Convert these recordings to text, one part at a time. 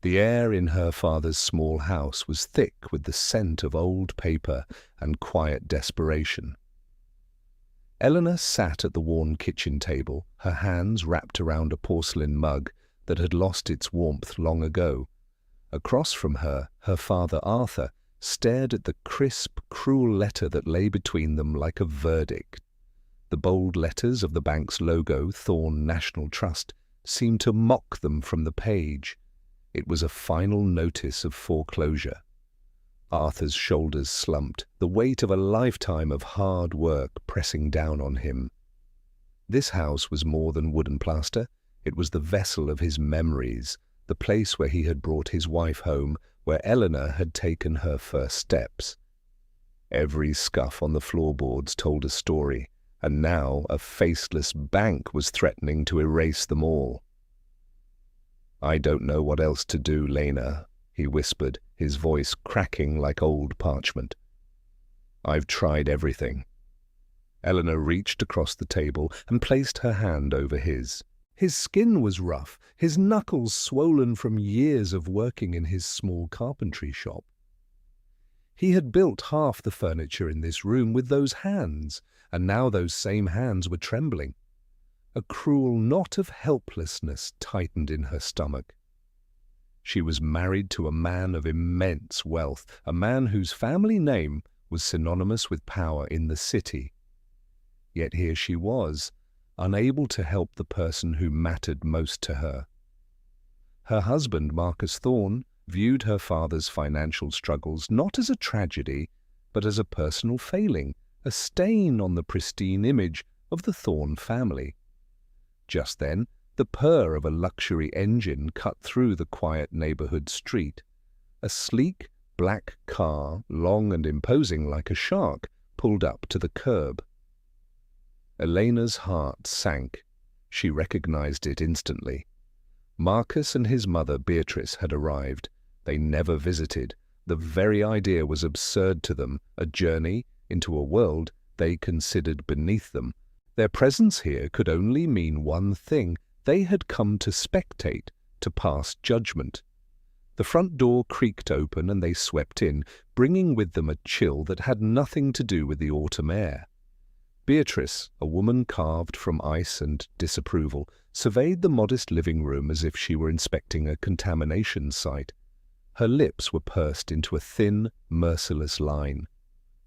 The air in her father's small house was thick with the scent of old paper and quiet desperation. Eleanor sat at the worn kitchen table, her hands wrapped around a porcelain mug that had lost its warmth long ago. Across from her, her father Arthur stared at the crisp, cruel letter that lay between them like a verdict. The bold letters of the bank's logo, Thorn National Trust, seemed to mock them from the page. It was a final notice of foreclosure. Arthur's shoulders slumped, the weight of a lifetime of hard work pressing down on him. This house was more than wood and plaster. It was the vessel of his memories, the place where he had brought his wife home, where Eleanor had taken her first steps. Every scuff on the floorboards told a story, and now a faceless bank was threatening to erase them all. "I don't know what else to do, Lena," he whispered, his voice cracking like old parchment. "I've tried everything." Eleanor reached across the table and placed her hand over his. His skin was rough, his knuckles swollen from years of working in his small carpentry shop. He had built half the furniture in this room with those hands, and now those same hands were trembling. A cruel knot of helplessness tightened in her stomach. She was married to a man of immense wealth, a man whose family name was synonymous with power in the city. Yet here she was, unable to help the person who mattered most to her. Her husband, Marcus Thorne, viewed her father's financial struggles not as a tragedy, but as a personal failing, a stain on the pristine image of the Thorne family. Just then, the purr of a luxury engine cut through the quiet neighborhood street. A sleek, black car, long and imposing like a shark, pulled up to the curb. Elena's heart sank. She recognized it instantly. Marcus and his mother Beatrice had arrived. They never visited. The very idea was absurd to them, a journey into a world they considered beneath them. Their presence here could only mean one thing. They had come to spectate, to pass judgment. The front door creaked open and they swept in, bringing with them a chill that had nothing to do with the autumn air. Beatrice, a woman carved from ice and disapproval, surveyed the modest living room as if she were inspecting a contamination site. Her lips were pursed into a thin, merciless line.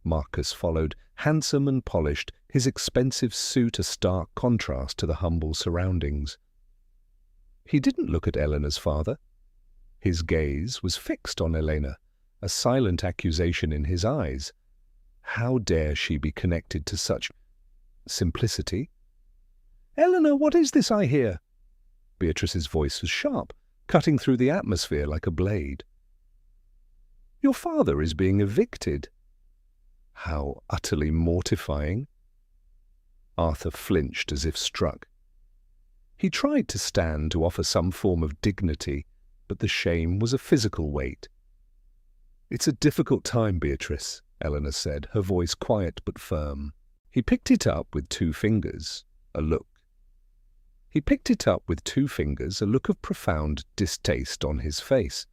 Marcus followed, handsome and polished, his expensive suit a stark contrast to the humble surroundings. He didn't look at Eleanor's father. His gaze was fixed on Elena, a silent accusation in his eyes. How dare she be connected to such simplicity? "Eleanor, what is this I hear?" Beatrice's voice was sharp, cutting through the atmosphere like a blade. "Your father is being evicted." How utterly mortifying. Arthur flinched as if struck. He tried to stand to offer some form of dignity, but the shame was a physical weight. "It's a difficult time, Beatrice," Eleanor said, her voice quiet but firm. He picked it up with 2 fingers, a look. He picked it up with 2 fingers, a look of profound distaste on his face.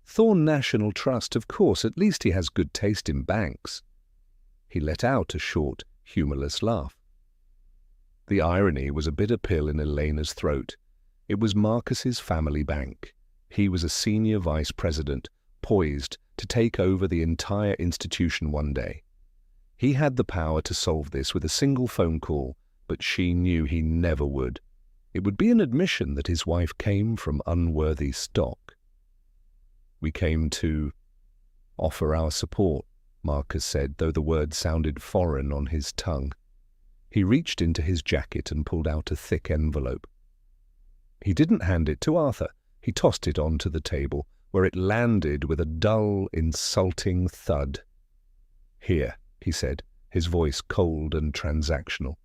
"Thorn National Trust, of course, at least he has good taste in banks." He let out a short, humorless laugh. The irony was a bitter pill in Elena's throat. It was Marcus's family bank. He was a senior vice president, poised to take over the entire institution one day. He had the power to solve this with a single phone call, but she knew he never would. It would be an admission that his wife came from unworthy stock. "We came to offer our support," Marcus said, though the word sounded foreign on his tongue. He reached into his jacket and pulled out a thick envelope. He didn't hand it to Arthur. He tossed it onto the table, where it landed with a dull, insulting thud. "Here," he said, his voice cold and transactional.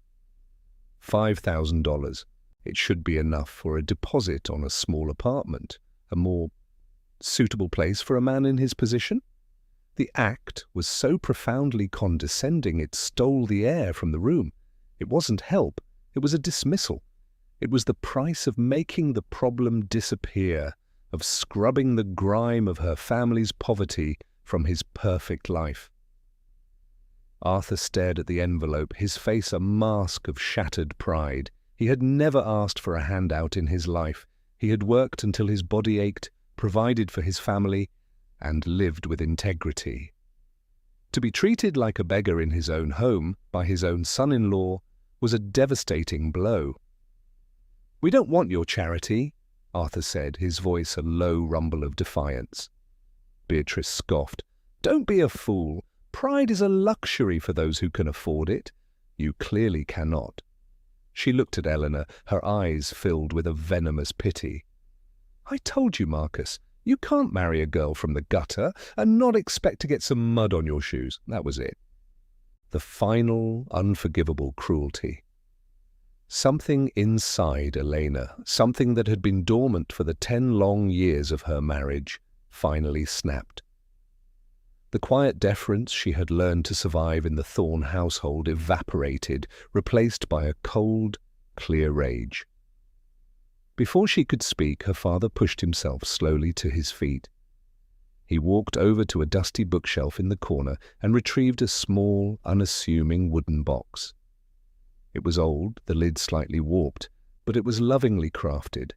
$5,000. It should be enough for a deposit on a small apartment, a more suitable place for a man in his position." The act was so profoundly condescending it stole the air from the room. It wasn't help, it was a dismissal. It was the price of making the problem disappear, of scrubbing the grime of her family's poverty from his perfect life. Arthur stared at the envelope, his face a mask of shattered pride. He had never asked for a handout in his life. He had worked until his body ached, provided for his family, and lived with integrity. To be treated like a beggar in his own home by his own son-in-law was a devastating blow. "We don't want your charity," Arthur said, his voice a low rumble of defiance. Beatrice scoffed. "Don't be a fool. Pride is a luxury for those who can afford it. You clearly cannot." She looked at Eleanor, her eyes filled with a venomous pity. "I told you, Marcus, you can't marry a girl from the gutter and not expect to get some mud on your shoes." That was it. The final, unforgivable cruelty. Something inside Elena, something that had been dormant for the 10 long years of her marriage, finally snapped. The quiet deference she had learned to survive in the Thorne household evaporated, replaced by a cold, clear rage. Before she could speak, her father pushed himself slowly to his feet. He walked over to a dusty bookshelf in the corner and retrieved a small, unassuming wooden box. It was old, the lid slightly warped, but it was lovingly crafted.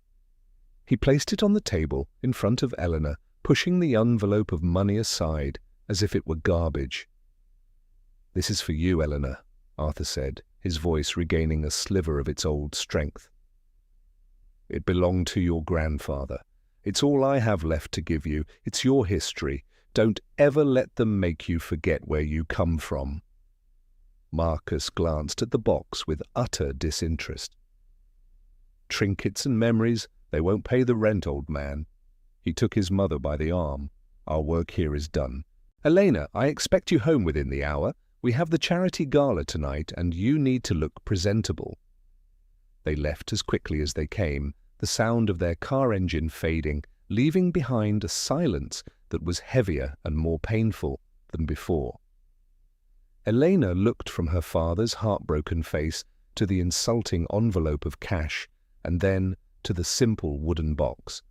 He placed it on the table in front of Eleanor, pushing the envelope of money aside as if it were garbage. "This is for you, Eleanor," Arthur said, his voice regaining a sliver of its old strength. "It belonged to your grandfather. It's all I have left to give you. It's your history. Don't ever let them make you forget where you come from." Marcus glanced at the box with utter disinterest. "Trinkets and memories, they won't pay the rent, old man." He took his mother by the arm. "Our work here is done. Elena, I expect you home within the hour. We have the charity gala tonight, and you need to look presentable." They left as quickly as they came, the sound of their car engine fading, leaving behind a silence that was heavier and more painful than before. Elena looked from her father's heartbroken face to the insulting envelope of cash, and then to the simple wooden box.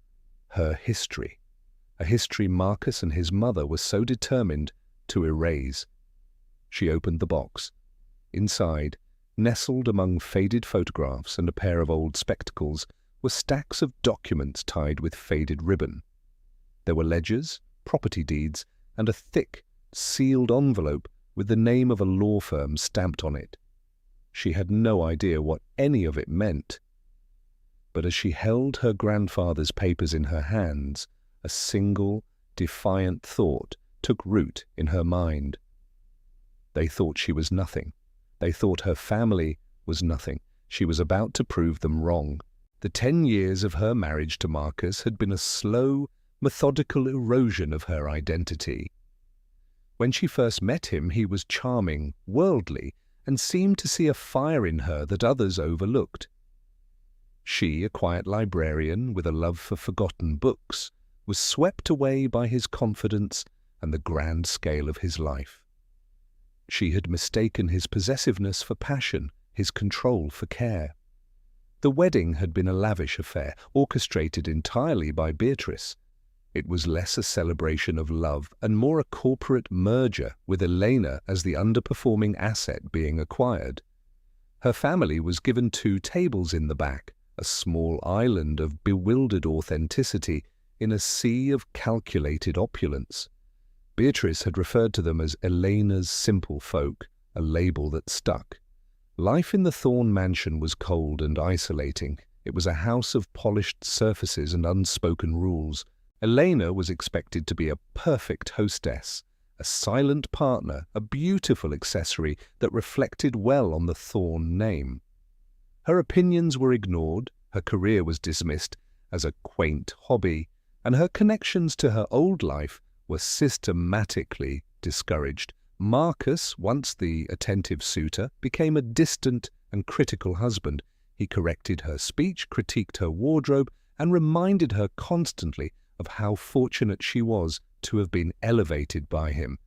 Her history. A history Marcus and his mother were so determined to erase. She opened the box. Inside, nestled among faded photographs and a pair of old spectacles, were stacks of documents tied with faded ribbon. There were ledgers, property deeds, and a thick, sealed envelope with the name of a law firm stamped on it. She had no idea what any of it meant. But as she held her grandfather's papers in her hands, a single, defiant thought took root in her mind. They thought she was nothing. They thought her family was nothing. She was about to prove them wrong. The 10 years of her marriage to Marcus had been a slow, methodical erosion of her identity. When she first met him, he was charming, worldly, and seemed to see a fire in her that others overlooked. She, a quiet librarian with a love for forgotten books, was swept away by his confidence and the grand scale of his life. She had mistaken his possessiveness for passion, his control for care. The wedding had been a lavish affair, orchestrated entirely by Beatrice. It was less a celebration of love and more a corporate merger, with Elena as the underperforming asset being acquired. Her family was given 2 tables in the back, a small island of bewildered authenticity in a sea of calculated opulence. Beatrice had referred to them as Elena's simple folk, a label that stuck. Life in the Thorne mansion was cold and isolating. It was a house of polished surfaces and unspoken rules. Elena was expected to be a perfect hostess, a silent partner, a beautiful accessory that reflected well on the Thorne name. Her opinions were ignored, her career was dismissed as a quaint hobby, and her connections to her old life were systematically discouraged. Marcus, once the attentive suitor, became a distant and critical husband. He corrected her speech, critiqued her wardrobe, and reminded her constantly of how fortunate she was to have been elevated by him.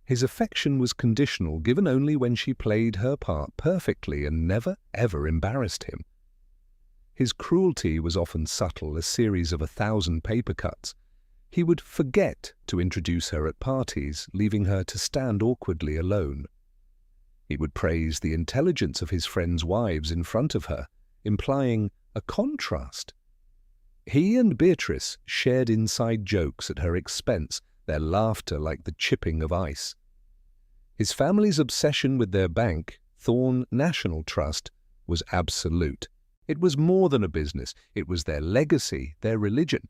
His affection was conditional, given only when she played her part perfectly and never, ever embarrassed him. His cruelty was often subtle, a series of 1,000 paper cuts. He would forget to introduce her at parties, leaving her to stand awkwardly alone. He would praise the intelligence of his friends' wives in front of her, implying a contrast. He and Beatrice shared inside jokes at her expense, their laughter like the chipping of ice. His family's obsession with their bank, Thorn National Trust, was absolute. It was more than a business. It was their legacy, their religion.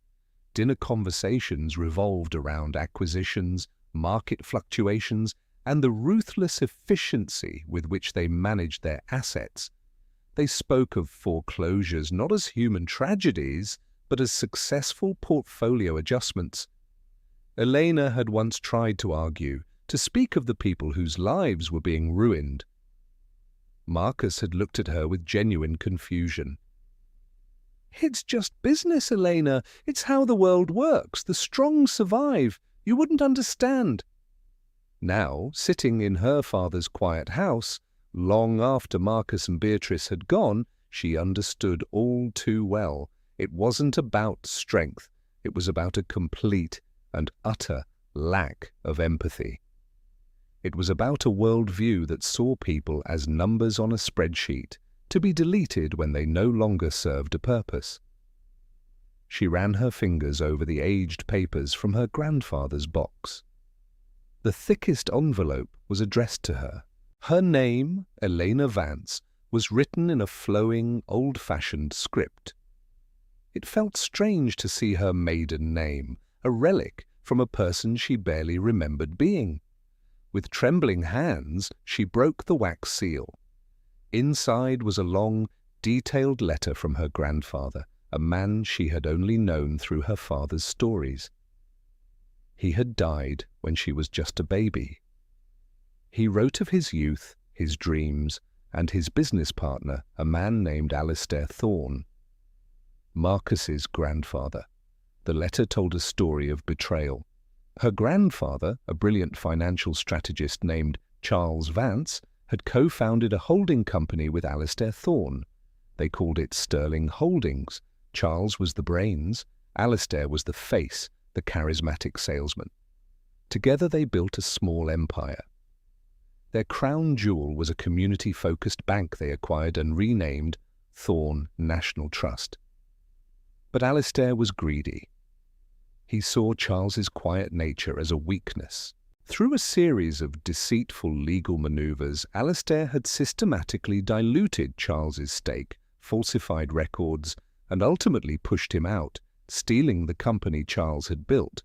Dinner conversations revolved around acquisitions, market fluctuations, and the ruthless efficiency with which they managed their assets. They spoke of foreclosures not as human tragedies, but as successful portfolio adjustments. Elena had once tried to argue, to speak of the people whose lives were being ruined. Marcus had looked at her with genuine confusion. "It's just business, Elena. It's how the world works. The strong survive. You wouldn't understand." Now, sitting in her father's quiet house, long after Marcus and Beatrice had gone, she understood all too well. It wasn't about strength. It was about a complete and utter lack of empathy. It was about a worldview that saw people as numbers on a spreadsheet, to be deleted when they no longer served a purpose. She ran her fingers over the aged papers from her grandfather's box. The thickest envelope was addressed to her. Her name, Elena Vance, was written in a flowing, old-fashioned script. It felt strange to see her maiden name, a relic from a person she barely remembered being. With trembling hands, she broke the wax seal. Inside was a long, detailed letter from her grandfather, a man she had only known through her father's stories. He had died when she was just a baby. He wrote of his youth, his dreams, and his business partner, a man named Alistair Thorne. Marcus's grandfather. The letter told a story of betrayal. Her grandfather, a brilliant financial strategist named Charles Vance, had co-founded a holding company with Alistair Thorne. They called it Sterling Holdings. Charles was the brains, Alistair was the face, the charismatic salesman. Together they built a small empire. Their crown jewel was a community-focused bank they acquired and renamed Thorn National Trust. But Alistair was greedy. He saw Charles's quiet nature as a weakness. Through a series of deceitful legal maneuvers, Alistair had systematically diluted Charles's stake, falsified records, and ultimately pushed him out, stealing the company Charles had built.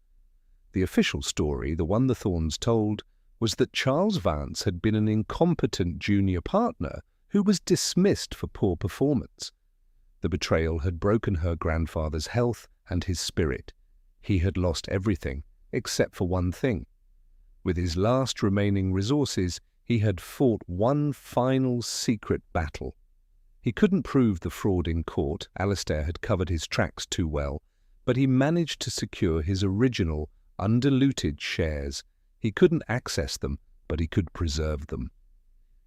The official story, the one the Thornes told, was that Charles Vance had been an incompetent junior partner who was dismissed for poor performance. The betrayal had broken her grandfather's health and his spirit. He had lost everything, except for one thing. With his last remaining resources, he had fought one final secret battle. He couldn't prove the fraud in court, Alistair had covered his tracks too well, but he managed to secure his original, undiluted shares. He couldn't access them, but he could preserve them.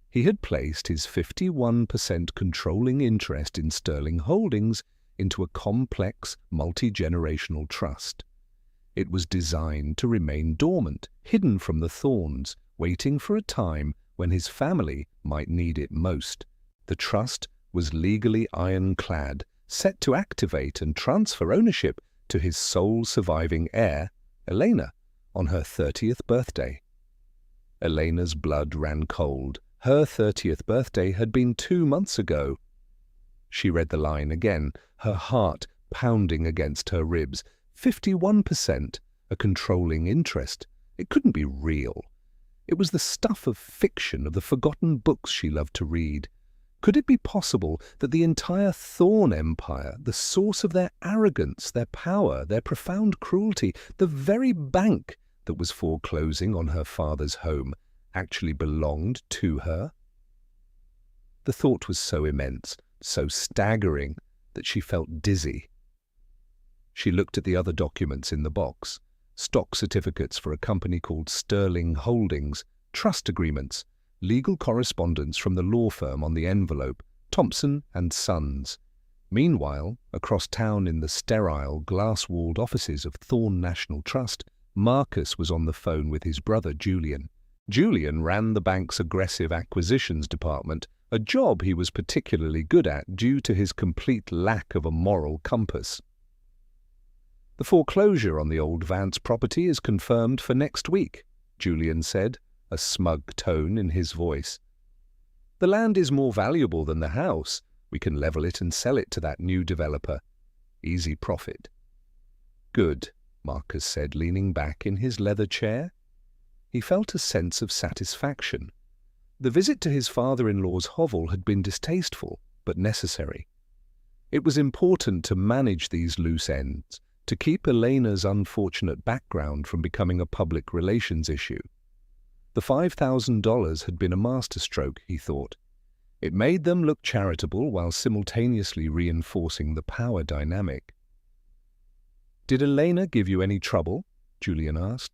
He had placed his 51% controlling interest in Sterling Holdings into a complex, multi-generational trust. It was designed to remain dormant, hidden from the Thornes, waiting for a time when his family might need it most. The trust was legally ironclad, set to activate and transfer ownership to his sole surviving heir, Elena, on her 30th birthday. Elena's blood ran cold. Her 30th birthday had been 2 months ago. She read the line again, her heart pounding against her ribs. 51%, a controlling interest. It couldn't be real. It was the stuff of fiction, of the forgotten books she loved to read. Could it be possible that the entire Thorne empire, the source of their arrogance, their power, their profound cruelty, the very bank that was foreclosing on her father's home, actually belonged to her? The thought was so immense, so staggering, that she felt dizzy. She looked at the other documents in the box. Stock certificates for a company called Sterling Holdings, trust agreements, legal correspondence from the law firm on the envelope, Thompson and Sons. Meanwhile, across town in the sterile, glass-walled offices of Thorn National Trust, Marcus was on the phone with his brother Julian. Julian ran the bank's aggressive acquisitions department, a job he was particularly good at due to his complete lack of a moral compass. "The foreclosure on the old Vance property is confirmed for next week," Julian said, a smug tone in his voice. "The land is more valuable than the house. We can level it and sell it to that new developer. Easy profit." "Good," Marcus said, leaning back in his leather chair. He felt a sense of satisfaction. The visit to his father-in-law's hovel had been distasteful, but necessary. It was important to manage these loose ends, to keep Elena's unfortunate background from becoming a public relations issue. The $5,000 had been a masterstroke, he thought. It made them look charitable while simultaneously reinforcing the power dynamic. "Did Elena give you any trouble?" Julian asked.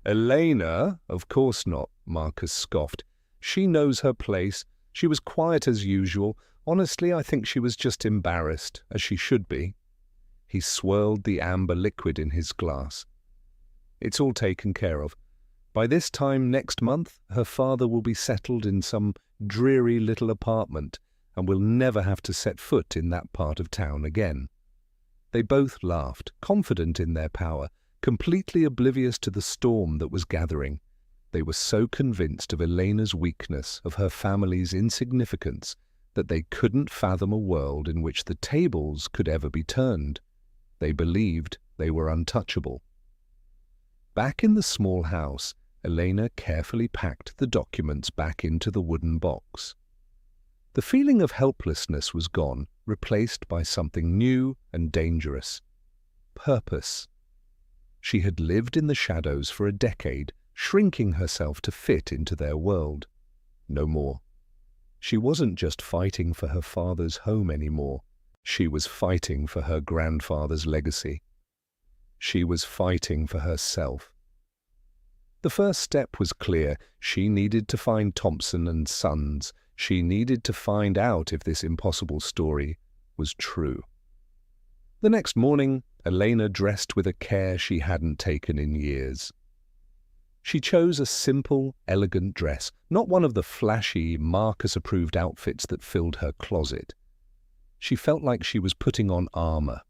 "Elena? Of course not," Marcus scoffed. "She knows her place. She was quiet as usual. Honestly, I think she was just embarrassed, as she should be." He swirled the amber liquid in his glass. "It's all taken care of. By this time next month, her father will be settled in some dreary little apartment and will never have to set foot in that part of town again." They both laughed, confident in their power, completely oblivious to the storm that was gathering. They were so convinced of Elena's weakness, of her family's insignificance, that they couldn't fathom a world in which the tables could ever be turned. They believed they were untouchable. Back in the small house, Elena carefully packed the documents back into the wooden box. The feeling of helplessness was gone, replaced by something new and dangerous. Purpose. She had lived in the shadows for a decade, shrinking herself to fit into their world. No more. She wasn't just fighting for her father's home anymore. She was fighting for her grandfather's legacy. She was fighting for herself. The first step was clear. She needed to find Thompson and Sons. She needed to find out if this impossible story was true. The next morning, Elena dressed with a care she hadn't taken in years. She chose a simple, elegant dress, not one of the flashy, Marcus-approved outfits that filled her closet. She felt like she was putting on armor.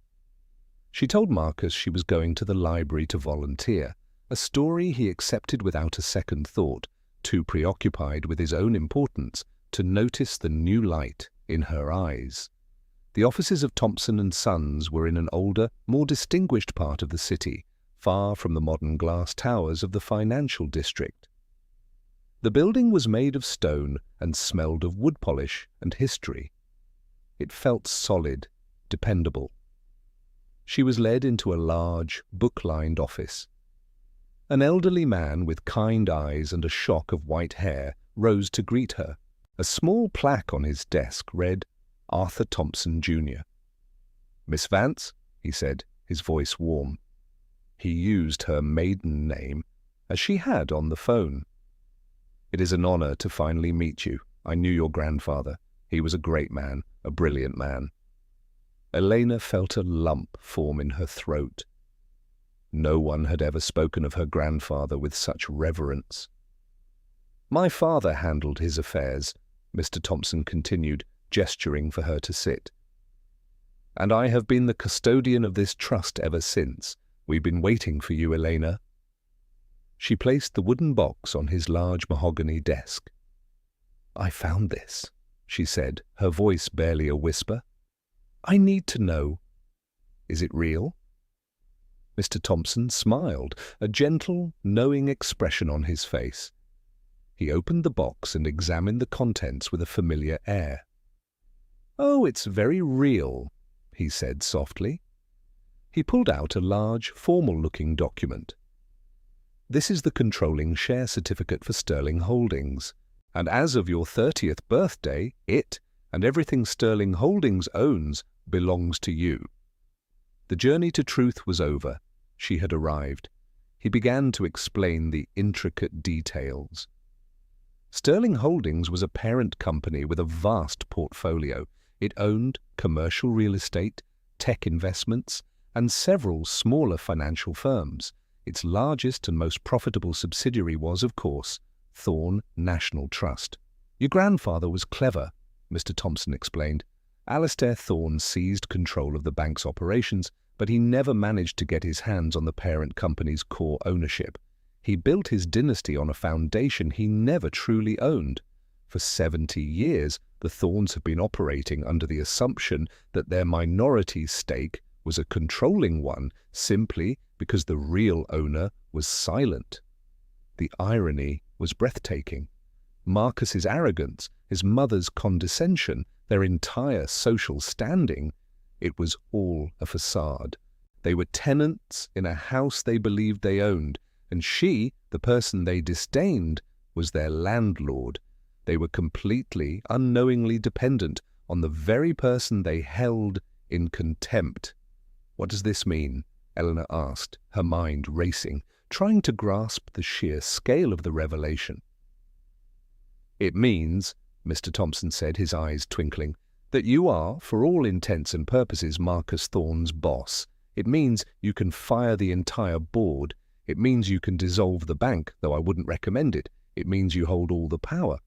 She told Marcus she was going to the library to volunteer, a story he accepted without a second thought, too preoccupied with his own importance to notice the new light in her eyes. The offices of Thompson and Sons were in an older, more distinguished part of the city, far from the modern glass towers of the financial district. The building was made of stone and smelled of wood polish and history. It felt solid, dependable. She was led into a large, book-lined office. An elderly man with kind eyes and a shock of white hair rose to greet her. A small plaque on his desk read, "Arthur Thompson, Jr." "Miss Vance," he said, his voice warm. He used her maiden name, as she had on the phone. "It is an honor to finally meet you. I knew your grandfather. He was a great man, a brilliant man." Elena felt a lump form in her throat. No one had ever spoken of her grandfather with such reverence. "My father handled his affairs," Mr. Thompson continued, gesturing for her to sit. "And I have been the custodian of this trust ever since. We've been waiting for you, Elena." She placed the wooden box on his large mahogany desk. "I found this," she said, her voice barely a whisper. "I need to know. Is it real?" Mr. Thompson smiled, a gentle, knowing expression on his face. He opened the box and examined the contents with a familiar air. "Oh, it's very real," he said softly. He pulled out a large, formal-looking document. "This is the controlling share certificate for Sterling Holdings, and as of your 30th birthday, it, and everything Sterling Holdings owns, belongs to you." The journey to truth was over. She had arrived. He began to explain the intricate details. Sterling Holdings was a parent company with a vast portfolio. It owned commercial real estate, tech investments, and several smaller financial firms. Its largest and most profitable subsidiary was, of course, Thorn National Trust. "Your grandfather was clever," Mr. Thompson explained. "Alistair Thorn seized control of the bank's operations, but he never managed to get his hands on the parent company's core ownership. He built his dynasty on a foundation he never truly owned. For 70 years, the Thorns have been operating under the assumption that their minority stake was a controlling one simply because the real owner was silent." The irony was breathtaking. Marcus's arrogance, his mother's condescension, their entire social standing, it was all a facade. They were tenants in a house they believed they owned, and she, the person they disdained, was their landlord. They were completely, unknowingly dependent on the very person they held in contempt. "What does this mean?" Eleanor asked, her mind racing, trying to grasp the sheer scale of the revelation. "It means," Mr. Thompson said, his eyes twinkling, "that you are, for all intents and purposes, Marcus Thorn's boss. It means you can fire the entire board. It means you can dissolve the bank, though I wouldn't recommend it. It means you hold all the power."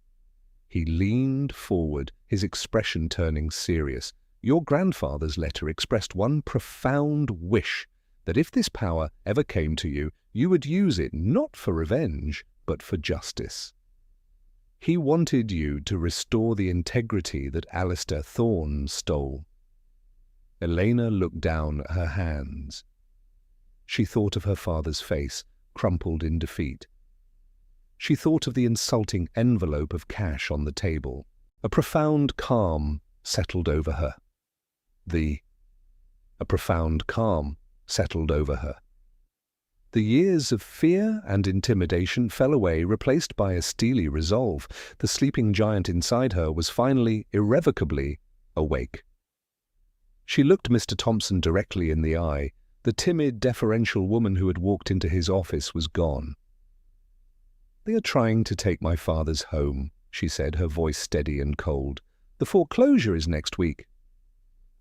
He leaned forward, his expression turning serious. "Your grandfather's letter expressed one profound wish, that if this power ever came to you, you would use it not for revenge, but for justice. He wanted you to restore the integrity that Alistair Thorn stole." Elena looked down at her hands. She thought of her father's face, crumpled in defeat. She thought of the insulting envelope of cash on the table. A profound calm settled over her. A profound calm settled over her. The years of fear and intimidation fell away, replaced by a steely resolve. The sleeping giant inside her was finally, irrevocably, awake. She looked Mr. Thompson directly in the eye. The timid, deferential woman who had walked into his office was gone. "They are trying to take my father's home," she said, her voice steady and cold. "The foreclosure is next week."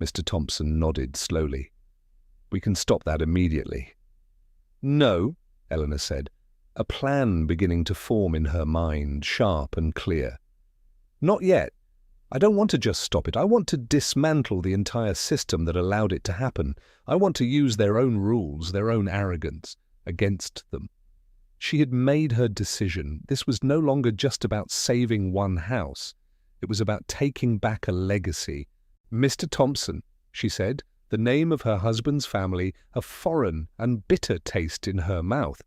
Mr. Thompson nodded slowly. "We can stop that immediately." "No," Eleanor said, a plan beginning to form in her mind, sharp and clear. "Not yet. I don't want to just stop it. I want to dismantle the entire system that allowed it to happen. I want to use their own rules, their own arrogance, against them." She had made her decision. This was no longer just about saving one house. It was about taking back a legacy. "Mr. Thompson," she said, the name of her husband's family a foreign and bitter taste in her mouth.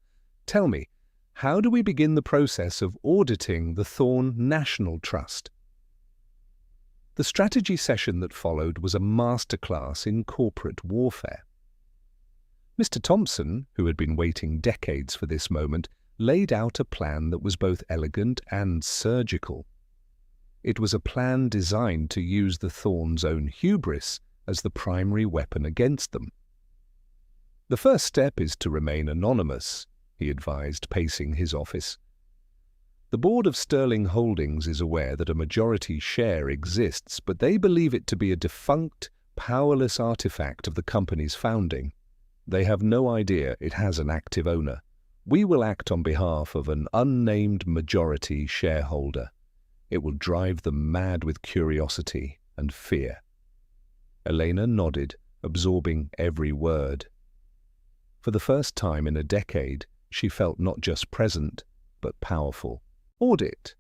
"Tell me, how do we begin the process of auditing the Thorn National Trust?" The strategy session that followed was a masterclass in corporate warfare. Mr. Thompson, who had been waiting decades for this moment, laid out a plan that was both elegant and surgical. It was a plan designed to use the Thorns' own hubris as the primary weapon against them. "The first step is to remain anonymous," he advised, pacing his office. "The board of Sterling Holdings is aware that a majority share exists, but they believe it to be a defunct, powerless artifact of the company's founding. They have no idea it has an active owner. We will act on behalf of an unnamed majority shareholder. It will drive them mad with curiosity and fear." Elena nodded, absorbing every word. For the first time in a decade, she felt not just present, but powerful. "Audit.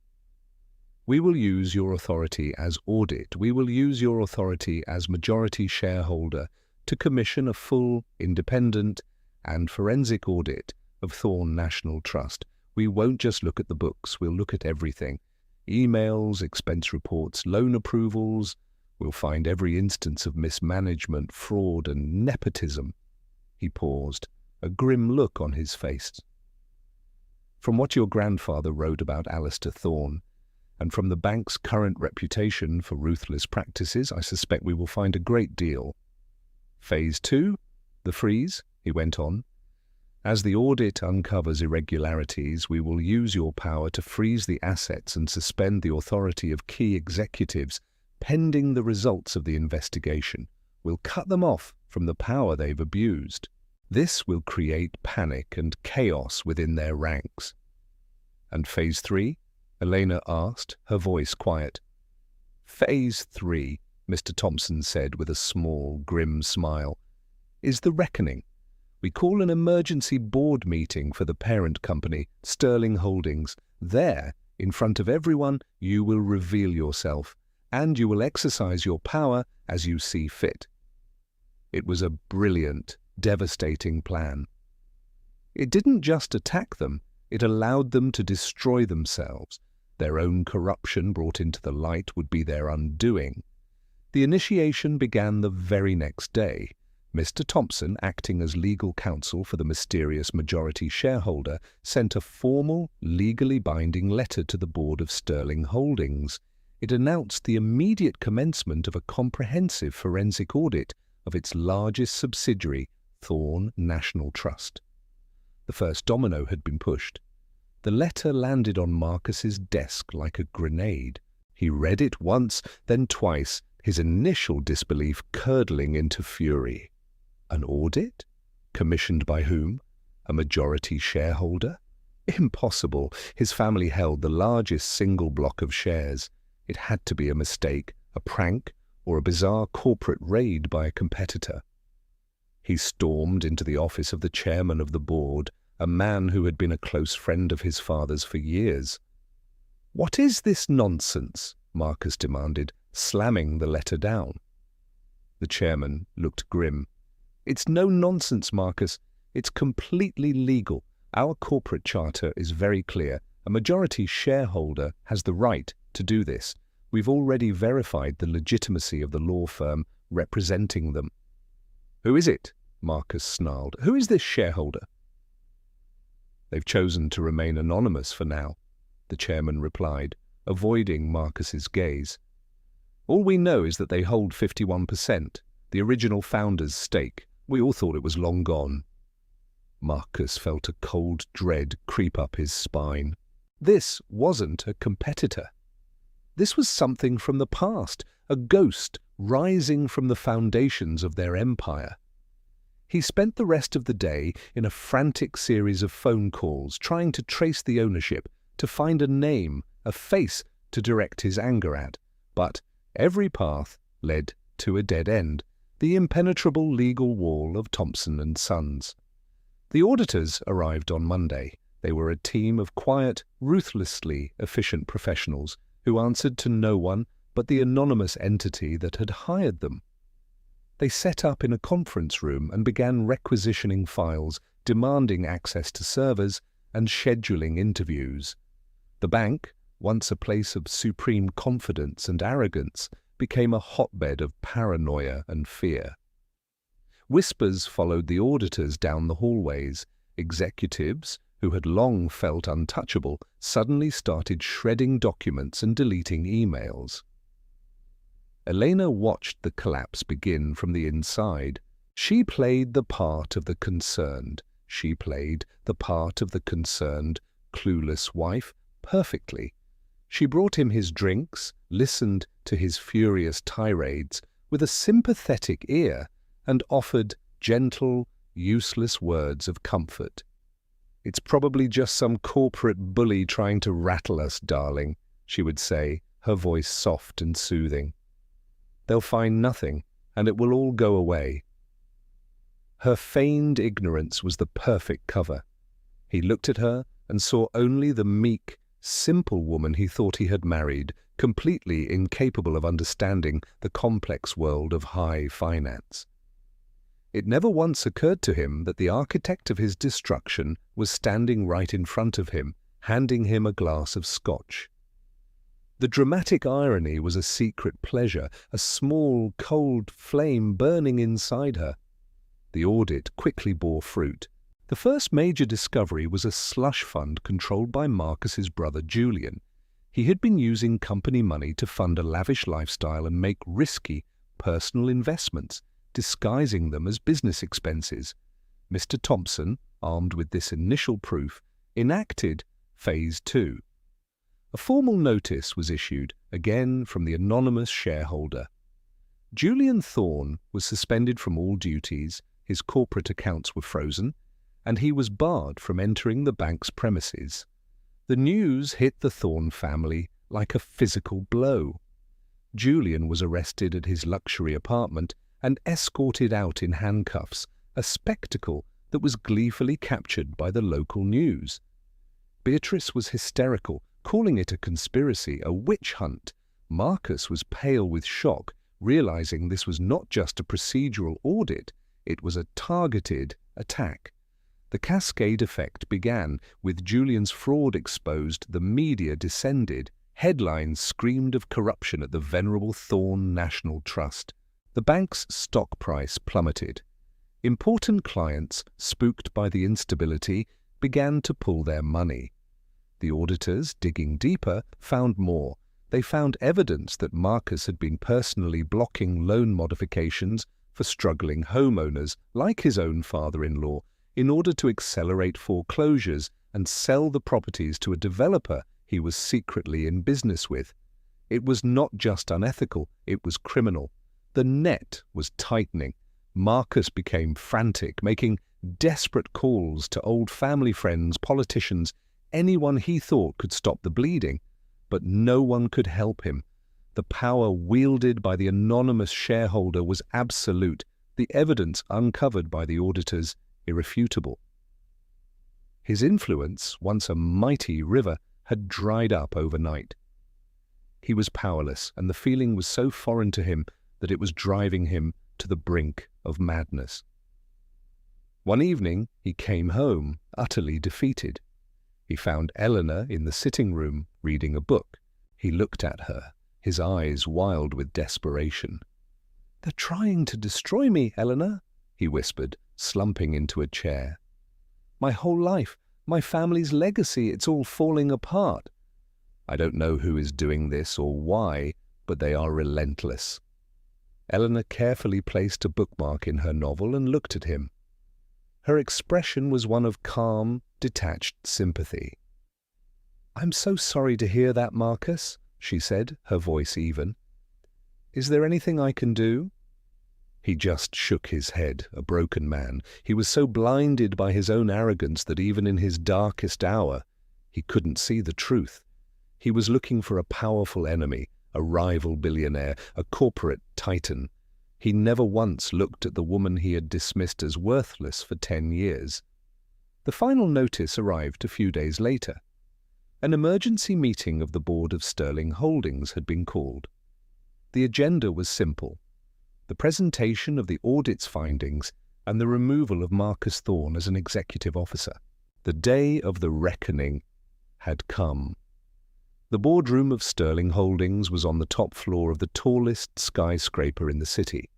We will use your authority as audit. We will use your authority as majority shareholder to commission a full, independent, and forensic audit of Thorn National Trust. We won't just look at the books, we'll look at everything. Emails, expense reports, loan approvals. We'll find every instance of mismanagement, fraud, and nepotism." He paused, a grim look on his face. "From what your grandfather wrote about Alistair Thorn, and from the bank's current reputation for ruthless practices, I suspect we will find a great deal. Phase 2, the freeze," he went on. "As the audit uncovers irregularities, we will use your power to freeze the assets and suspend the authority of key executives, pending the results of the investigation. We'll cut them off from the power they've abused. This will create panic and chaos within their ranks." "And Phase 3? Elena asked, her voice quiet. "Phase 3, Mr. Thompson said with a small, grim smile, "is the reckoning. We call an emergency board meeting for the parent company, Sterling Holdings. There, in front of everyone, you will reveal yourself, and you will exercise your power as you see fit." It was a brilliant, devastating plan. It didn't just attack them, it allowed them to destroy themselves. Their own corruption brought into the light would be their undoing. The initiation began the very next day. Mr. Thompson, acting as legal counsel for the mysterious majority shareholder, sent a formal, legally binding letter to the board of Sterling Holdings. It announced the immediate commencement of a comprehensive forensic audit of its largest subsidiary, Thorn National Trust. The first domino had been pushed. The letter landed on Marcus's desk like a grenade. He read it once, then twice, his initial disbelief curdling into fury. An audit? Commissioned by whom? A majority shareholder? Impossible. His family held the largest single block of shares. It had to be a mistake, a prank, or a bizarre corporate raid by a competitor. He stormed into the office of the chairman of the board, a man who had been a close friend of his father's for years. "What is this nonsense?" Marcus demanded, slamming the letter down. The chairman looked grim. "It's no nonsense, Marcus. It's completely legal. Our corporate charter is very clear. A majority shareholder has the right to do this. We've already verified the legitimacy of the law firm representing them." "Who is it?" Marcus snarled. "Who is this shareholder?" "They've chosen to remain anonymous for now," the chairman replied, avoiding Marcus's gaze. "All we know is that they hold 51%, the original founder's stake. We all thought it was long gone." Marcus felt a cold dread creep up his spine. This wasn't a competitor. This was something from the past, a ghost rising from the foundations of their empire. He spent the rest of the day in a frantic series of phone calls, trying to trace the ownership, to find a name, a face to direct his anger at. But every path led to a dead end, the impenetrable legal wall of Thompson and Sons. The auditors arrived on Monday. They were a team of quiet, ruthlessly efficient professionals who answered to no one but the anonymous entity that had hired them. They set up in a conference room and began requisitioning files, demanding access to servers, and scheduling interviews. The bank, once a place of supreme confidence and arrogance, became a hotbed of paranoia and fear. Whispers followed the auditors down the hallways. Executives, who had long felt untouchable, suddenly started shredding documents and deleting emails. Elena watched the collapse begin from the inside. She played the part of the concerned. She played the part of the concerned, clueless wife perfectly. She brought him his drinks, listened to his furious tirades with a sympathetic ear, and offered gentle, useless words of comfort. "It's probably just some corporate bully trying to rattle us, darling," she would say, her voice soft and soothing. "They'll find nothing, and it will all go away." Her feigned ignorance was the perfect cover. He looked at her and saw only the meek, simple woman he thought he had married, completely incapable of understanding the complex world of high finance. It never once occurred to him that the architect of his destruction was standing right in front of him, handing him a glass of scotch. The dramatic irony was a secret pleasure, a small, cold flame burning inside her. The audit quickly bore fruit. The first major discovery was a slush fund controlled by Marcus's brother Julian. He had been using company money to fund a lavish lifestyle and make risky, personal investments, disguising them as business expenses. Mr. Thompson, armed with this initial proof, enacted Phase 2. A formal notice was issued, again from the anonymous shareholder. Julian Thorne was suspended from all duties, his corporate accounts were frozen, and he was barred from entering the bank's premises. The news hit the Thorne family like a physical blow. Julian was arrested at his luxury apartment and escorted out in handcuffs, a spectacle that was gleefully captured by the local news. Beatrice was hysterical, calling it a conspiracy, a witch hunt. Marcus was pale with shock, realizing this was not just a procedural audit, it was a targeted attack. The cascade effect began. With Julian's fraud exposed, the media descended. Headlines screamed of corruption at the venerable Thorne National Trust. The bank's stock price plummeted. Important clients, spooked by the instability, began to pull their money. The auditors, digging deeper, found more. They found evidence that Marcus had been personally blocking loan modifications for struggling homeowners, like his own father-in-law, in order to accelerate foreclosures and sell the properties to a developer he was secretly in business with. It was not just unethical, it was criminal. The net was tightening. Marcus became frantic, making desperate calls to old family friends, politicians, anyone he thought could stop the bleeding. But no one could help him. The power wielded by the anonymous shareholder was absolute, the evidence uncovered by the auditors irrefutable. His influence, once a mighty river, had dried up overnight. He was powerless, and the feeling was so foreign to him that it was driving him to the brink of madness. One evening he came home, utterly defeated. He found Eleanor in the sitting room, reading a book. He looked at her, his eyes wild with desperation. "They're trying to destroy me, Eleanor," he whispered, slumping into a chair. "My whole life, my family's legacy, it's all falling apart. I don't know who is doing this or why, but they are relentless." Eleanor carefully placed a bookmark in her novel and looked at him. Her expression was one of calm, detached sympathy. "I'm so sorry to hear that, Marcus," she said, her voice even. "Is there anything I can do?" He just shook his head, a broken man. He was so blinded by his own arrogance that even in his darkest hour, he couldn't see the truth. He was looking for a powerful enemy, a rival billionaire, a corporate titan. He never once looked at the woman he had dismissed as worthless for 10 years. The final notice arrived a few days later. An emergency meeting of the board of Sterling Holdings had been called. The agenda was simple: the presentation of the audit's findings and the removal of Marcus Thorne as an executive officer. The day of the reckoning had come. The boardroom of Sterling Holdings was on the top floor of the tallest skyscraper in the city.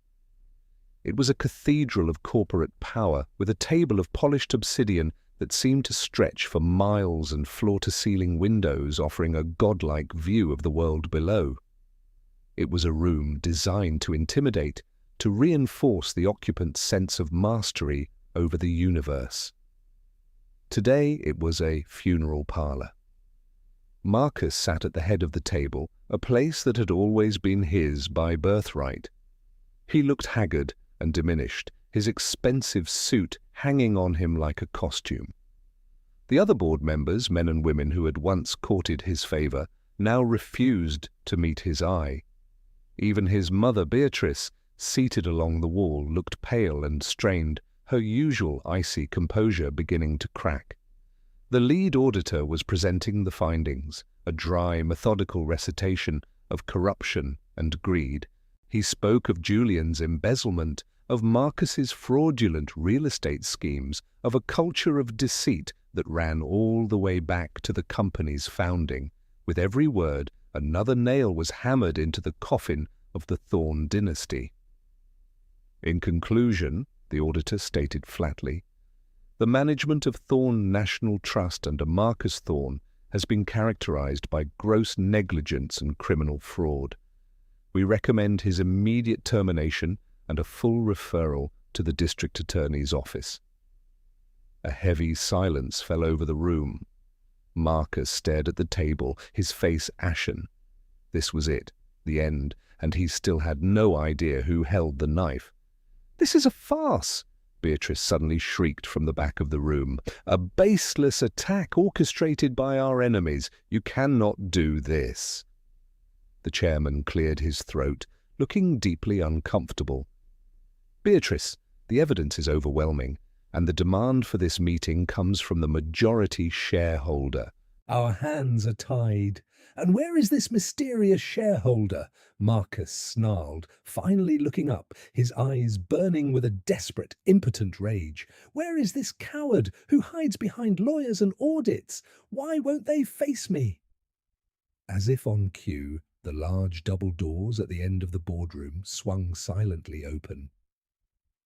It was a cathedral of corporate power, with a table of polished obsidian that seemed to stretch for miles and floor-to-ceiling windows offering a godlike view of the world below. It was a room designed to intimidate, to reinforce the occupant's sense of mastery over the universe. Today it was a funeral parlor. Marcus sat at the head of the table, a place that had always been his by birthright. He looked haggard and diminished, his expensive suit hanging on him like a costume. The other board members, men and women who had once courted his favor, now refused to meet his eye. Even his mother, Beatrice, seated along the wall, looked pale and strained, her usual icy composure beginning to crack. The lead auditor was presenting the findings, a dry, methodical recitation of corruption and greed. He spoke of Julian's embezzlement, of Marcus's fraudulent real estate schemes, of a culture of deceit that ran all the way back to the company's founding. With every word, another nail was hammered into the coffin of the Thorne dynasty. In conclusion, the auditor stated flatly, the management of Thorne National Trust under Marcus Thorne has been characterized by gross negligence and criminal fraud. We recommend his immediate termination and a full referral to the district attorney's office. A heavy silence fell over the room. Marcus stared at the table, his face ashen. This was it, the end, and he still had no idea who held the knife. "This is a farce!" Beatrice suddenly shrieked from the back of the room. "A baseless attack orchestrated by our enemies. You cannot do this." The chairman cleared his throat, looking deeply uncomfortable. "Beatrice, the evidence is overwhelming, and the demand for this meeting comes from the majority shareholder." "Our hands are tied. And where is this mysterious shareholder?" Marcus snarled, finally looking up, his eyes burning with a desperate, impotent rage. "Where is this coward who hides behind lawyers and audits? Why won't they face me?" As if on cue, the large double doors at the end of the boardroom swung silently open.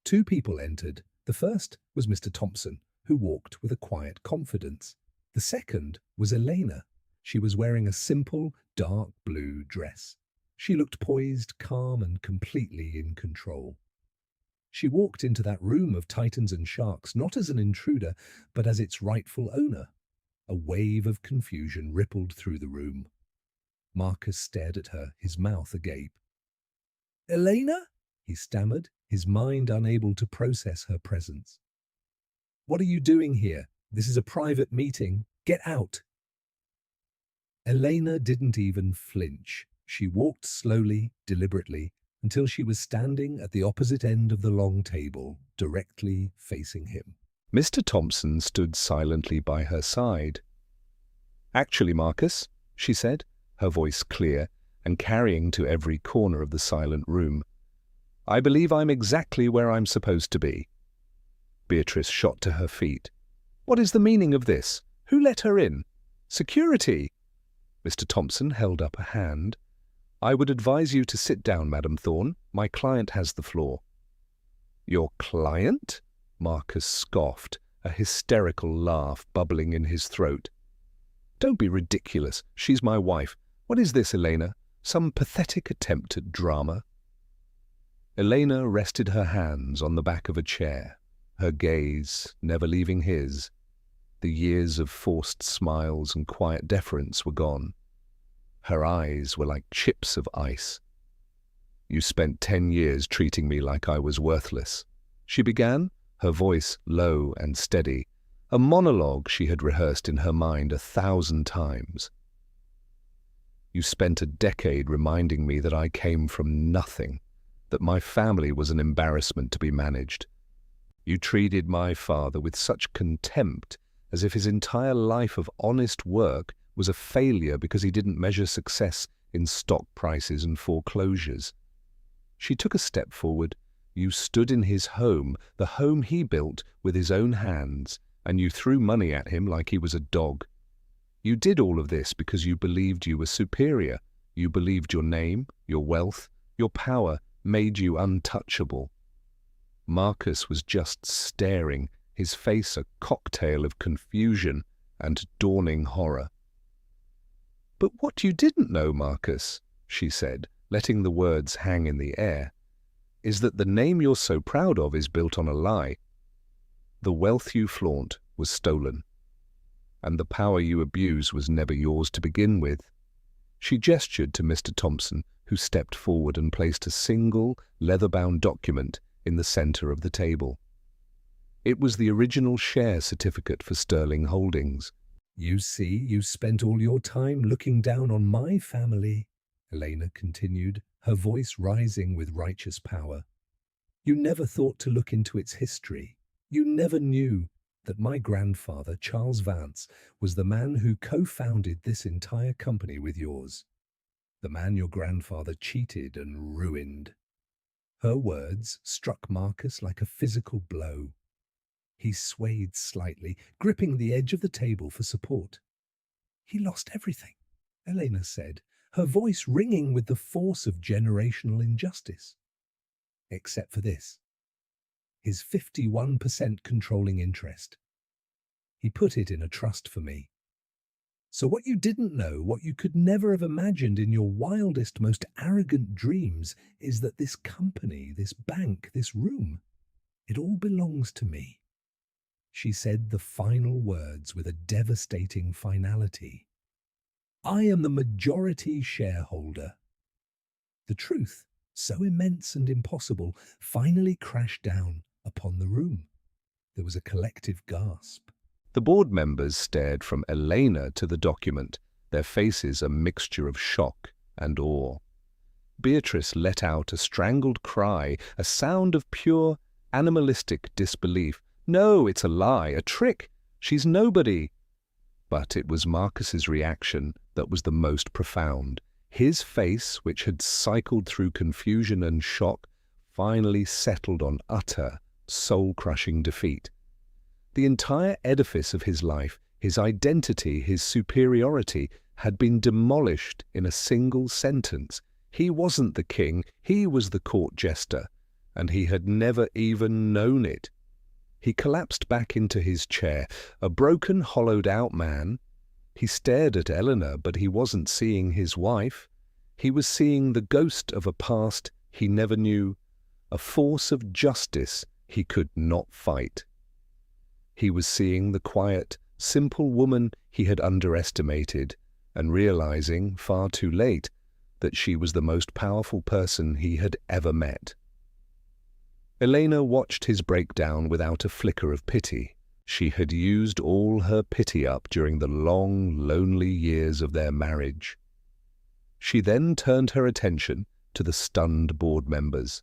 Two people entered. The first was Mr. Thompson, who walked with a quiet confidence. The second was Elena. She was wearing a simple, dark blue dress. She looked poised, calm, and completely in control. She walked into that room of titans and sharks not as an intruder, but as its rightful owner. A wave of confusion rippled through the room. Marcus stared at her, his mouth agape. "Elena?" he stammered, his mind unable to process her presence. "What are you doing here? This is a private meeting. Get out." Elena didn't even flinch. She walked slowly, deliberately, until she was standing at the opposite end of the long table, directly facing him. Mr. Thompson stood silently by her side. "Actually, Marcus," she said, her voice clear and carrying to every corner of the silent room, "I believe I'm exactly where I'm supposed to be." Beatrice shot to her feet. "What is the meaning of this? Who let her in? Security!" Mr. Thompson held up a hand. "I would advise you to sit down, Madam Thorne. My client has the floor." "Your client?" Marcus scoffed, a hysterical laugh bubbling in his throat. "Don't be ridiculous. She's my wife. What is this, Elena? Some pathetic attempt at drama?" Elena rested her hands on the back of a chair, her gaze never leaving his. The years of forced smiles and quiet deference were gone. Her eyes were like chips of ice. "You spent 10 years treating me like I was worthless," she began, her voice low and steady, a monologue she had rehearsed in her mind 1,000 times. "You spent a decade reminding me that I came from nothing, that my family was an embarrassment to be managed. You treated my father with such contempt, as if his entire life of honest work was a failure because he didn't measure success in stock prices and foreclosures." She took a step forward. "You stood in his home, the home he built with his own hands, and you threw money at him like he was a dog. You did all of this because you believed you were superior. You believed your name, your wealth, your power made you untouchable." Marcus was just staring, his face a cocktail of confusion and dawning horror. "But what you didn't know, Marcus," she said, letting the words hang in the air, "is that the name you're so proud of is built on a lie. The wealth you flaunt was stolen, and the power you abuse was never yours to begin with." She gestured to Mr. Thompson, who stepped forward and placed a single, leather-bound document in the center of the table. It was the original share certificate for Sterling Holdings. "You see, you spent all your time looking down on my family," Elena continued, her voice rising with righteous power. "You never thought to look into its history. You never knew that my grandfather, Charles Vance, was the man who co-founded this entire company with yours. The man your grandfather cheated and ruined." Her words struck Marcus like a physical blow. He swayed slightly, gripping the edge of the table for support. "He lost everything," Elena said, her voice ringing with the force of generational injustice. "Except for this. His 51% controlling interest. He put it in a trust for me. So what you didn't know, what you could never have imagined in your wildest, most arrogant dreams, is that this company, this bank, this room, it all belongs to me." She said the final words with a devastating finality. I am the majority shareholder. The truth, so immense and impossible, finally crashed down upon the room. There was a collective gasp. The board members stared from Elena to the document, their faces a mixture of shock and awe. Beatrice let out a strangled cry, a sound of pure, animalistic disbelief. "No, it's a lie, a trick. She's nobody." But it was Marcus's reaction that was the most profound. His face, which had cycled through confusion and shock, finally settled on utter, soul-crushing defeat. The entire edifice of his life, his identity, his superiority, had been demolished in a single sentence. He wasn't the king, he was the court jester, and he had never even known it. He collapsed back into his chair, a broken, hollowed-out man. He stared at Eleanor, but he wasn't seeing his wife. He was seeing the ghost of a past he never knew, a force of justice he could not fight. He was seeing the quiet, simple woman he had underestimated, and realizing, far too late, that she was the most powerful person he had ever met. Elena watched his breakdown without a flicker of pity. She had used all her pity up during the long, lonely years of their marriage. She then turned her attention to the stunned board members.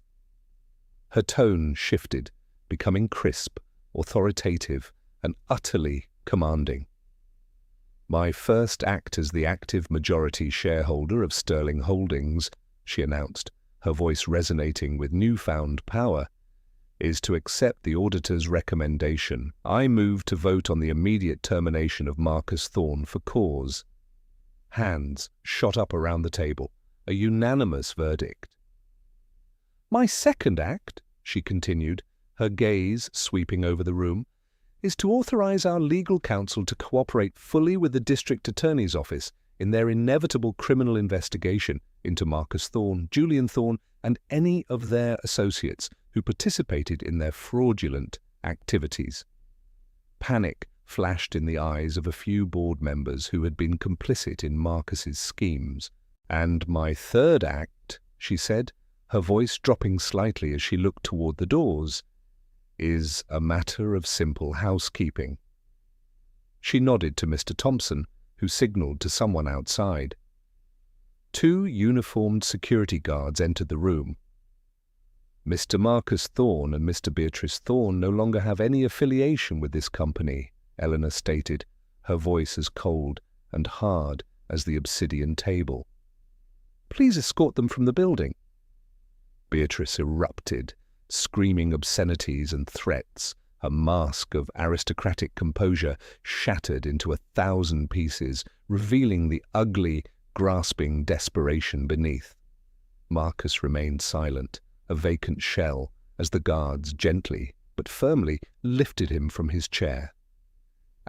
Her tone shifted, becoming crisp, authoritative, and utterly commanding. "My first act as the active majority shareholder of Sterling Holdings," she announced, her voice resonating with newfound power, "is to accept the auditor's recommendation. I move to vote on the immediate termination of Marcus Thorne for cause." Hands shot up around the table, a unanimous verdict. "My second act," she continued, her gaze sweeping over the room, "is to authorize our legal counsel to cooperate fully with the district attorney's office in their inevitable criminal investigation into Marcus Thorne, Julian Thorne, and any of their associates who participated in their fraudulent activities." Panic flashed in the eyes of a few board members who had been complicit in Marcus's schemes. "And my third act," she said, her voice dropping slightly as she looked toward the doors, "is a matter of simple housekeeping." She nodded to Mr. Thompson, who signaled to someone outside. Two uniformed security guards entered the room. "Mr. Marcus Thorne and Mr. Beatrice Thorne no longer have any affiliation with this company," Eleanor stated, her voice as cold and hard as the obsidian table. "Please escort them from the building." Beatrice erupted, screaming obscenities and threats, her mask of aristocratic composure shattered into 1,000 pieces, revealing the ugly, grasping desperation beneath. Marcus remained silent, a vacant shell, as the guards gently but firmly lifted him from his chair.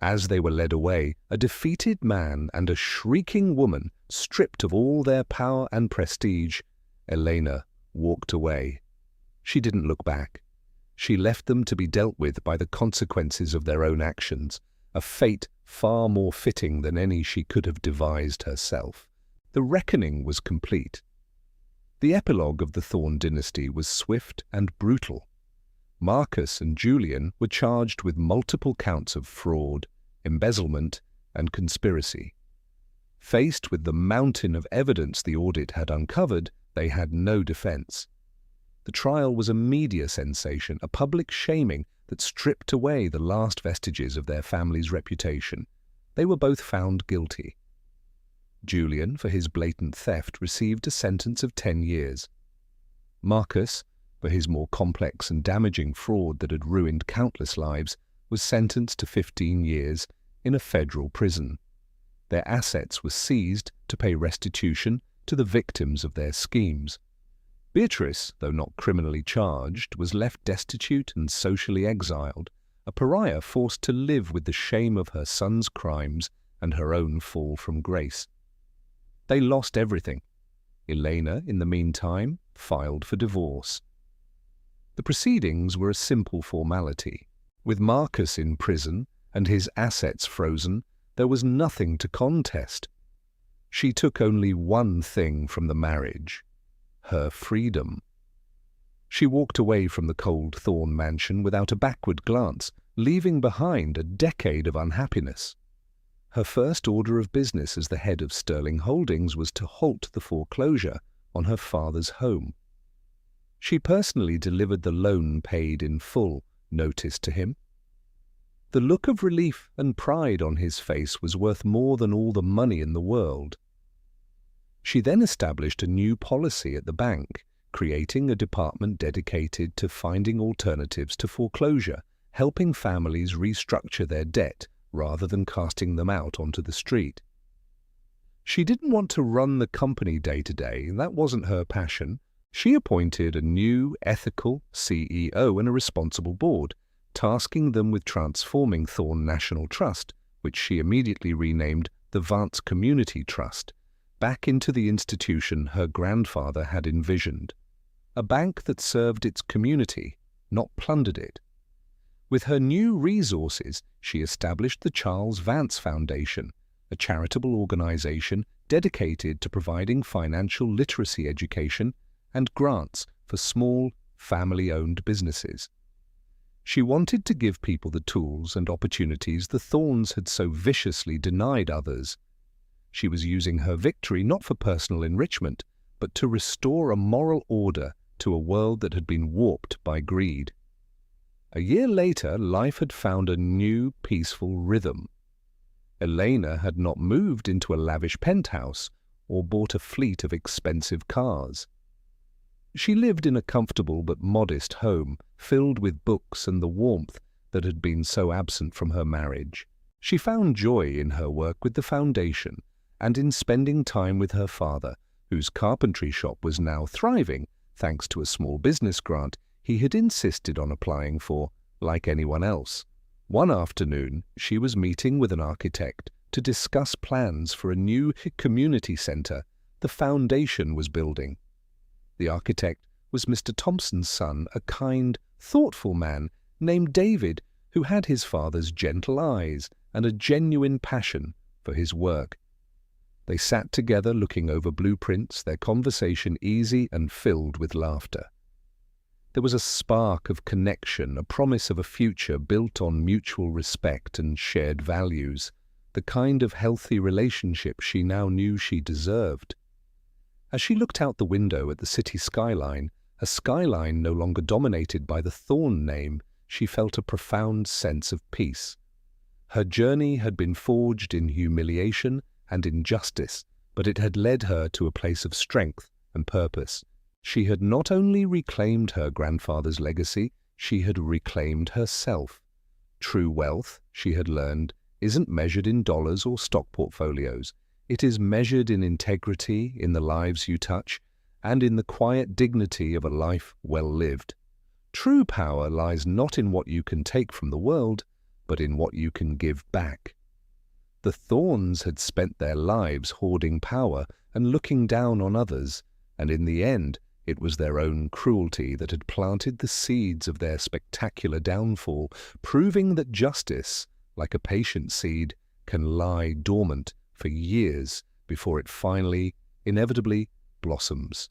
As they were led away, a defeated man and a shrieking woman, stripped of all their power and prestige, Elena walked away. She didn't look back. She left them to be dealt with by the consequences of their own actions, a fate far more fitting than any she could have devised herself. The reckoning was complete. The epilogue of the Thorne dynasty was swift and brutal. Marcus and Julian were charged with multiple counts of fraud, embezzlement, and conspiracy. Faced with the mountain of evidence the audit had uncovered, they had no defense. The trial was a media sensation, a public shaming that stripped away the last vestiges of their family's reputation. They were both found guilty. Julian, for his blatant theft, received a sentence of 10 years. Marcus, for his more complex and damaging fraud that had ruined countless lives, was sentenced to 15 years in a federal prison. Their assets were seized to pay restitution to the victims of their schemes. Beatrice, though not criminally charged, was left destitute and socially exiled, a pariah forced to live with the shame of her son's crimes and her own fall from grace. They lost everything. Elena, in the meantime, filed for divorce. The proceedings were a simple formality. With Marcus in prison and his assets frozen, there was nothing to contest. She took only one thing from the marriage: her freedom. She walked away from the cold Thorn mansion without a backward glance, leaving behind a decade of unhappiness. Her first order of business as the head of Sterling Holdings was to halt the foreclosure on her father's home. She personally delivered the loan paid in full notice to him. The look of relief and pride on his face was worth more than all the money in the world. She then established a new policy at the bank, creating a department dedicated to finding alternatives to foreclosure, helping families restructure their debt rather than casting them out onto the street. She didn't want to run the company day to day, that wasn't her passion. She appointed a new, ethical CEO and a responsible board, tasking them with transforming Thorn National Trust, which she immediately renamed the Vance Community Trust, back into the institution her grandfather had envisioned. A bank that served its community, not plundered it. With her new resources, she established the Charles Vance Foundation, a charitable organization dedicated to providing financial literacy education and grants for small, family-owned businesses. She wanted to give people the tools and opportunities the Thorns had so viciously denied others. She was using her victory not for personal enrichment, but to restore a moral order to a world that had been warped by greed. A year later, life had found a new, peaceful rhythm. Elena had not moved into a lavish penthouse or bought a fleet of expensive cars. She lived in a comfortable but modest home, filled with books and the warmth that had been so absent from her marriage. She found joy in her work with the foundation and in spending time with her father, whose carpentry shop was now thriving thanks to a small business grant he had insisted on applying for, like anyone else. One afternoon, she was meeting with an architect to discuss plans for a new community center the foundation was building. The architect was Mr. Thompson's son, a kind, thoughtful man named David, who had his father's gentle eyes and a genuine passion for his work. They sat together looking over blueprints, their conversation easy and filled with laughter. There was a spark of connection, a promise of a future built on mutual respect and shared values, the kind of healthy relationship she now knew she deserved. As she looked out the window at the city skyline, a skyline no longer dominated by the Thorn name, she felt a profound sense of peace. Her journey had been forged in humiliation and injustice, but it had led her to a place of strength and purpose. She had not only reclaimed her grandfather's legacy, she had reclaimed herself. True wealth, she had learned, isn't measured in dollars or stock portfolios. It is measured in integrity, in the lives you touch, and in the quiet dignity of a life well lived. True power lies not in what you can take from the world, but in what you can give back. The Thorns had spent their lives hoarding power and looking down on others, and in the end, it was their own cruelty that had planted the seeds of their spectacular downfall, proving that justice, like a patient seed, can lie dormant for years before it finally, inevitably, blossoms.